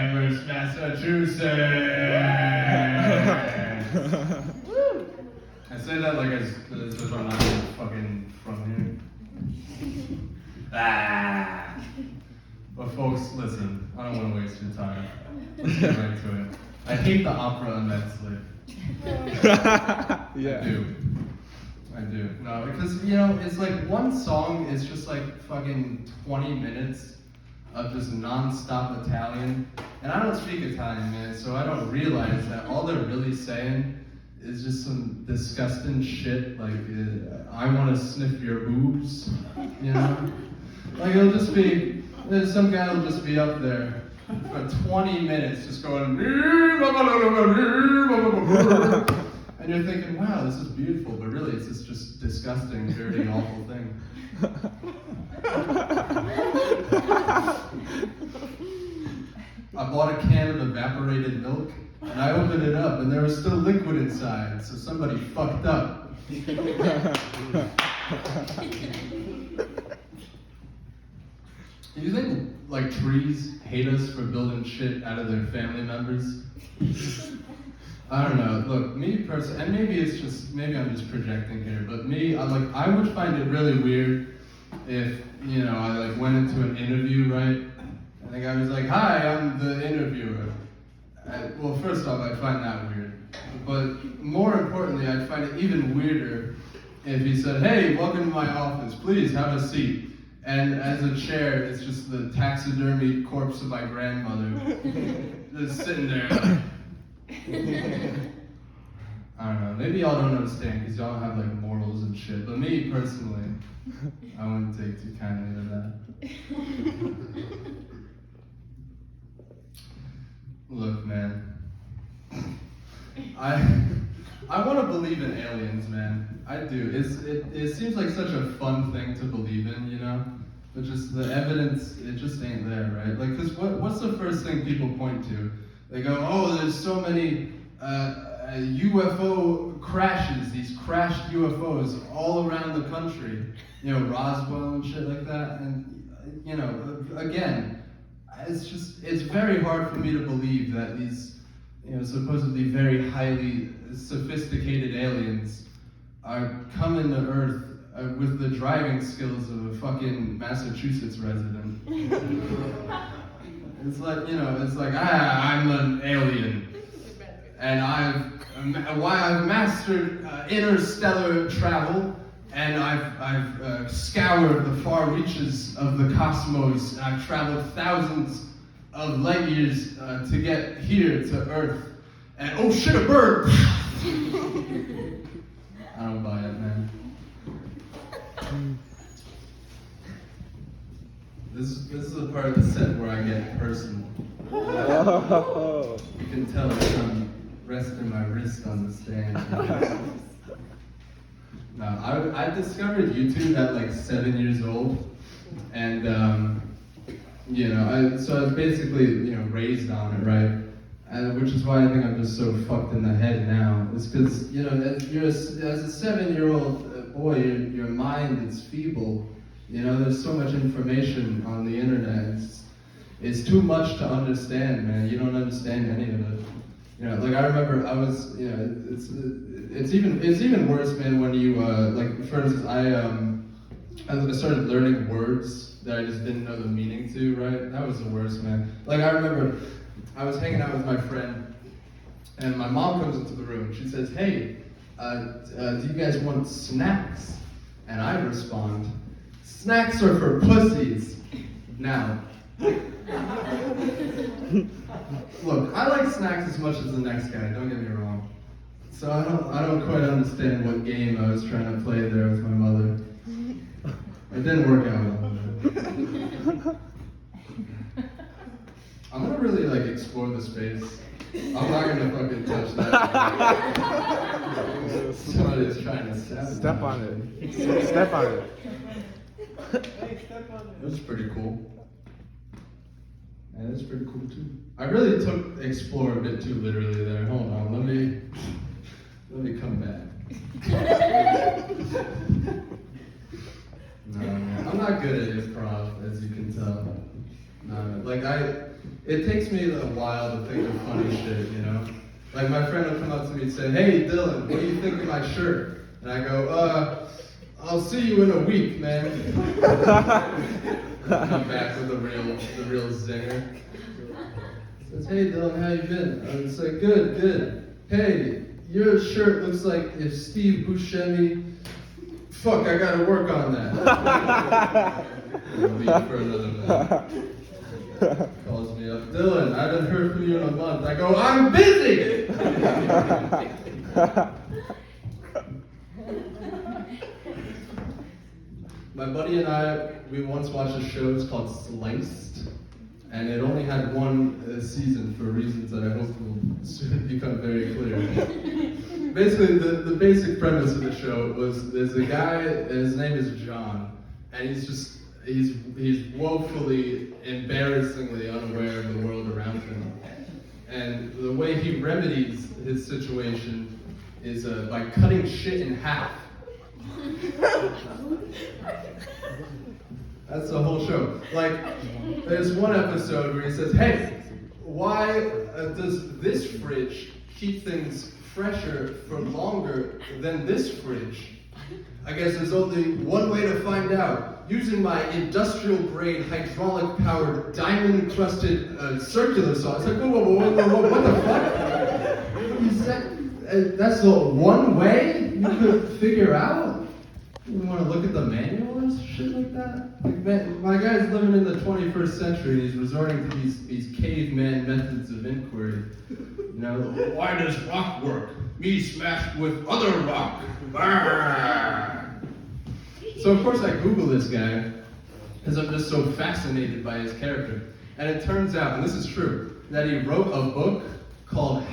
Amherst, Massachusetts. I say that like as if I'm not fucking from here. But folks, listen, I don't want to waste your time. Let's get right to it. I hate the opera immensely. Yeah. I do. No, because, you know, it's like one song is just like fucking 20 minutes of just non-stop Italian. And I don't speak Italian, man, so I don't realize that all they're really saying is just some disgusting shit like, I want to sniff your boobs, you know? Like, it'll just be, some guy will just be up there for 20 minutes just going, and you're thinking, wow, this is beautiful, but really it's this just disgusting, dirty, awful thing. I bought a can of evaporated milk, and I opened it up, and there was still liquid inside, so somebody fucked up. Do you think, like, trees hate us for building shit out of their family members? I don't know. Look, me personally, and maybe I'm just projecting here, but me, I would find it really weird if, you know, I like went into an interview, right? And the guy was like, "Hi, I'm the interviewer." Well, first off, I'd find that weird. But more importantly, I'd find it even weirder if he said, "Hey, welcome to my office. Please have a seat." And as a chair, it's just the taxidermy corpse of my grandmother just sitting there. I don't know. Maybe y'all don't understand because y'all have like morals and shit. But me personally, I wouldn't take too kindly to that. Look, man. I want to believe in aliens, man. I do. It seems like such a fun thing to believe in, you know? But just the evidence, it just ain't there, right? Like, because what's the first thing people point to? They go, oh, there's so many UFO crashes, these crashed UFOs all around the country. You know, Roswell and shit like that. And, you know, again, it's very hard for me to believe that these, you know, supposedly very highly sophisticated aliens are coming to Earth with the driving skills of a fucking Massachusetts resident. It's like, you know, it's like, I'm an alien, and I've mastered interstellar travel, and I've scoured the far reaches of the cosmos. I've traveled thousands of light years to get here to Earth. And oh shit, a bird! I don't buy it, man. This is the part of the set where I get personal. You can tell that I'm resting my wrist on the stand. Now, I discovered YouTube at like 7 years old, and you know, so I was basically, you know, raised on it, right? Which is why I think I'm just so fucked in the head now. It's because, you know, as a 7-year-old boy, your mind is feeble. You know, there's so much information on the internet. It's too much to understand, man. You don't understand any of it. You know, like I remember I was, you know, it's even worse, man, when you like, for instance, I started learning words that I just didn't know the meaning to, right? That was the worst, man. Like I remember I was hanging out with my friend, and my mom comes into the room. She says, "Hey, do you guys want snacks?" And I respond, "Snacks are for pussies." Now, look, I like snacks as much as the next guy, don't get me wrong. So I don't quite understand what game I was trying to play there with my mother. It didn't work out. I'm gonna really like explore the space. I'm not gonna fucking touch that. Somebody's trying to Step on it. Step on it. It was pretty cool. Yeah, that's pretty cool too. I really took explore a bit too literally there. Hold on, let me come back. No, man, I'm not good at improv, as you can tell. No, like it takes me a while to think of funny shit, you know? Like my friend will come up to me and say, "Hey Dylan, what do you think of my shirt?" And I go, "I'll see you in a week, man." Come back with the real zinger. Says, "Hey Dylan, how you been?" And it's like, "Good. Hey, your shirt looks like if Steve Buscemi. Fuck, I gotta work on that." Leave for another minute. Calls me up, "Dylan, I haven't heard from you in a month." I go, "I'm busy." My buddy and I, we once watched a show. It's called Sliced, and it only had one season for reasons that I hope will soon become very clear. Basically, the basic premise of the show was there's a guy, and his name is John, and he's woefully, embarrassingly unaware of the world around him. And the way he remedies his situation is by cutting shit in half. That's the whole show. Like, there's one episode where he says, "Hey, why does this fridge keep things fresher for longer than this fridge? I guess there's only one way to find out. Using my industrial-grade, hydraulic-powered, diamond-crusted circular saw." It's like, whoa, what the fuck? He said, that's the one way you could figure out? You want to look at the manual or shit like that? Like, man, my guy's living in the 21st century and he's resorting to these caveman methods of inquiry. You know, why does rock work? Me smashed with other rock. So of course I Google this guy because I'm just so fascinated by his character. And it turns out, and this is true, that he wrote a book called